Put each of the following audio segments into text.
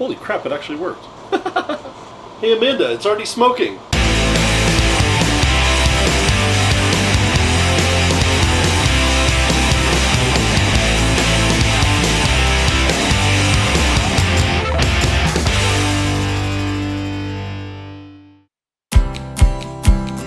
Holy crap, it actually worked. Hey Amanda, it's already smoking.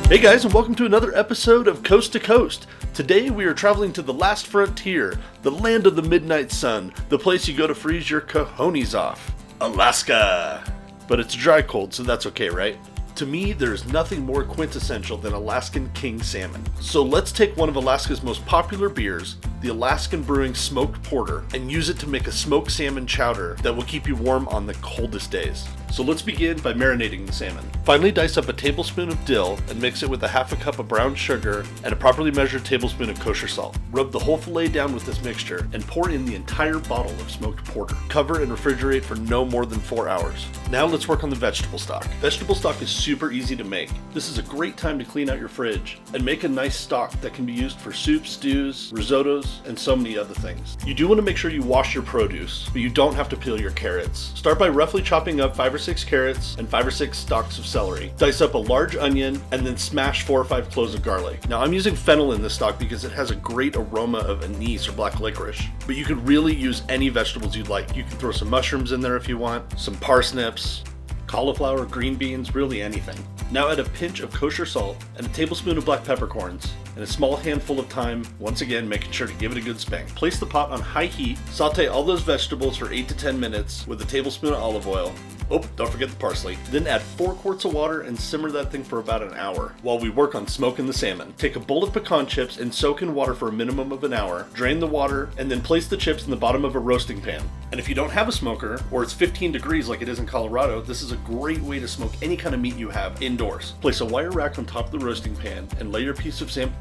Hey guys, and welcome to another episode of Coast to Coast. Today we are traveling to the last frontier, the land of the midnight sun, the place you go to freeze your cojones off. Alaska! But it's dry cold, so that's okay, right? To me, there's nothing more quintessential than Alaskan King Salmon. So let's take one of Alaska's most popular beers, the Alaskan Brewing Smoked Porter, and use it to make a smoked salmon chowder that will keep you warm on the coldest days. So let's begin by marinating the salmon. Finally, dice up a tablespoon of dill and mix it with a half a cup of brown sugar and a properly measured tablespoon of kosher salt. Rub the whole fillet down with this mixture and pour in the entire bottle of smoked porter. Cover and refrigerate for no more than 4 hours. Now let's work on the vegetable stock. Vegetable stock is super easy to make. This is a great time to clean out your fridge and make a nice stock that can be used for soups, stews, risottos, and so many other things. You do want to make sure you wash your produce, but you don't have to peel your carrots. Start by roughly chopping up 5 or 6 carrots and 5 or 6 stalks of celery. Dice up a large onion and then smash 4 or 5 cloves of garlic. Now I'm using fennel in this stock because it has a great aroma of anise or black licorice, but you could really use any vegetables you'd like. You can throw some mushrooms in there if you want, some parsnips, cauliflower, green beans, really anything. Now add a pinch of kosher salt and a tablespoon of black peppercorns and a small handful of thyme, once again making sure to give it a good spank. Place the pot on high heat, saute all those vegetables for 8 to 10 minutes with a tablespoon of olive oil. Oh, don't forget the parsley. Then add 4 quarts of water and simmer that thing for about an hour while we work on smoking the salmon. Take a bowl of pecan chips and soak in water for a minimum of an hour. Drain the water and then place the chips in the bottom of a roasting pan. And if you don't have a smoker, or it's 15 degrees like it is in Colorado, this is a great way to smoke any kind of meat you have indoors. Place a wire rack on top of the roasting pan and lay your piece of salmon,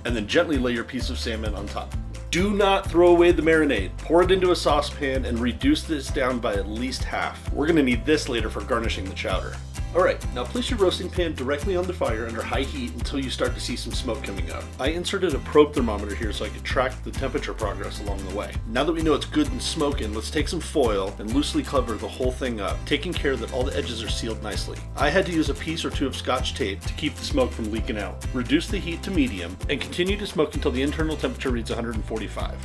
and then gently lay your piece of salmon on top. Do not throw away the marinade. Pour it into a saucepan and reduce this down by at least half. We're going to need this later for garnishing the chowder. Alright, now place your roasting pan directly on the fire under high heat until you start to see some smoke coming up. I inserted a probe thermometer here so I could track the temperature progress along the way. Now that we know it's good and smoking, let's take some foil and loosely cover the whole thing up, taking care that all the edges are sealed nicely. I had to use a piece or 2 of Scotch tape to keep the smoke from leaking out. Reduce the heat to medium and continue to smoke until the internal temperature reads 145,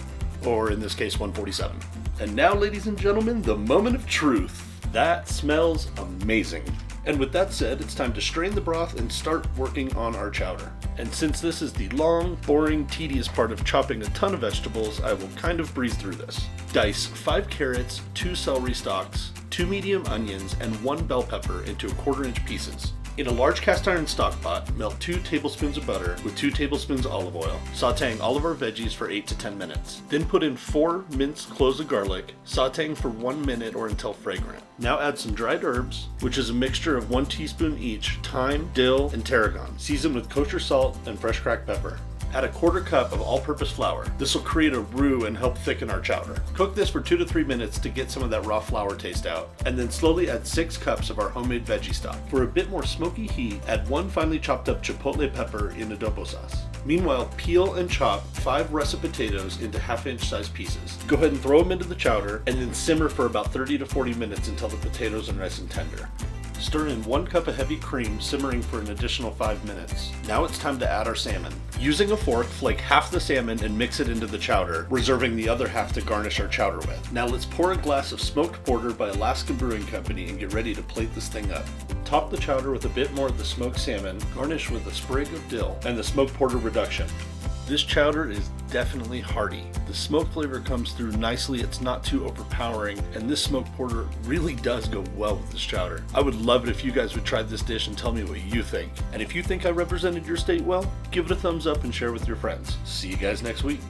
or in this case 147. And now, ladies and gentlemen, the moment of truth. That smells amazing. And with that said, it's time to strain the broth and start working on our chowder. And since this is the long, boring, tedious part of chopping a ton of vegetables, I will kind of breeze through this. Dice 5 carrots, 2 celery stalks, 2 medium onions, and 1 bell pepper into 1/4 inch pieces. In a large cast iron stock pot, melt 2 tablespoons of butter with 2 tablespoons of olive oil, sauteing all of our veggies for 8 to 10 minutes. Then put in 4 minced cloves of garlic, sauteing for 1 minute or until fragrant. Now add some dried herbs, which is a mixture of 1 teaspoon each, thyme, dill, and tarragon. Season with kosher salt and fresh cracked pepper. Add a 1/4 cup of all-purpose flour. This will create a roux and help thicken our chowder. Cook this for 2 to 3 minutes to get some of that raw flour taste out, and then slowly add 6 cups of our homemade veggie stock. For a bit more smoky heat, add 1 finely chopped up chipotle pepper in adobo sauce. Meanwhile, peel and chop 5 russet potatoes into 1/2 inch sized pieces. Go ahead and throw them into the chowder, and then simmer for about 30 to 40 minutes until the potatoes are nice and tender. Stir in 1 cup of heavy cream, simmering for an additional 5 minutes. Now it's time to add our salmon. Using a fork, flake half the salmon and mix it into the chowder, reserving the other half to garnish our chowder with. Now let's pour a glass of smoked porter by Alaskan Brewing Company and get ready to plate this thing up. Top the chowder with a bit more of the smoked salmon, garnish with a sprig of dill and the smoked porter reduction. This chowder is definitely hearty. The smoke flavor comes through nicely, it's not too overpowering, and this smoked porter really does go well with this chowder. I would love it if you guys would try this dish and tell me what you think. And if you think I represented your state well, give it a thumbs up and share with your friends. See you guys next week.